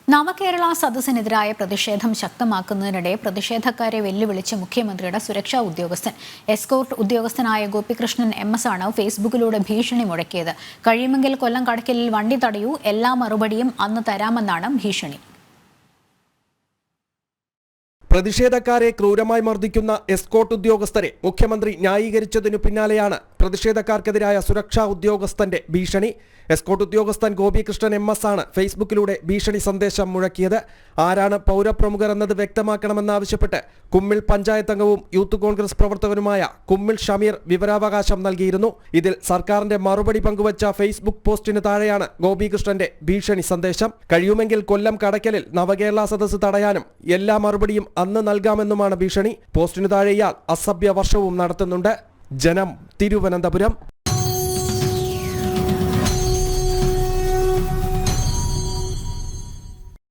നവകേരള സദസ്സിനെതിരായ പ്രതിഷേധം ശക്തമാക്കുന്നതിനിടെ പ്രതിഷേധക്കാരെ വെല്ലുവിളിച്ച് മുഖ്യമന്ത്രിയുടെ സുരക്ഷാ ഉദ്യോഗസ്ഥൻ എസ്കോർട്ട് ഉദ്യോഗസ്ഥനായ ഗോപികൃഷ്ണൻ MS ആണ് ഫേസ്ബുക്കിലൂടെ ഭീഷണി മുഴക്കിയത്. കഴിയുമെങ്കിൽ കൊല്ലം കടയ്ക്കലിൽ വണ്ടി തടയൂ, എല്ലാ മറുപടിയും അന്ന് തരാമെന്നാണ് ഭീഷണി. പ്രതിഷേധക്കാരെ ക്രൂരമായി മർദ്ദിക്കുന്ന എസ്കോർട്ട് ഉദ്യോഗസ്ഥരെ മുഖ്യമന്ത്രി ന്യായീകരിച്ചതിനു പിന്നാലെയാണ് പ്രതിഷേധക്കാർക്കെതിരായ സുരക്ഷാ ഉദ്യോഗസ്ഥന്റെ ഭീഷണി. എസ്കോർട്ട് ഉദ്യോഗസ്ഥൻ ഗോപികൃഷ്ണൻ MS ആണ് ഫേസ്ബുക്കിലൂടെ ഭീഷണി സന്ദേശം മുഴക്കിയത്. ആരാണ് പൗരപ്രമുഖർ എന്നത് വ്യക്തമാക്കണമെന്നാവശ്യപ്പെട്ട് കുമ്മിൾ പഞ്ചായത്ത് അംഗവും യൂത്ത് കോൺഗ്രസ് പ്രവർത്തകനുമായ കുമ്മിൾ ഷമീർ വിവരാവകാശം നൽകിയിരുന്നു. ഇതിൽ സർക്കാരിന്റെ മറുപടി പങ്കുവച്ച ഫേസ്ബുക്ക് പോസ്റ്റിന് താഴെയാണ് ഗോപികൃഷ്ണന്റെ ഭീഷണി സന്ദേശം. കഴിയുമെങ്കിൽ കൊല്ലം കടയ്ക്കലിൽ നവകേരള സദസ്സ് തടയാനും എല്ലാ മറുപടിയും അന്ന് നൽകാമെന്നുമാണ് ഭീഷണി. പോസ്റ്റിനു താഴെ ഇയാൾ അസഭ്യ വർഷവും നടത്തുന്നുണ്ട്. ജനം, തിരുവനന്തപുരം.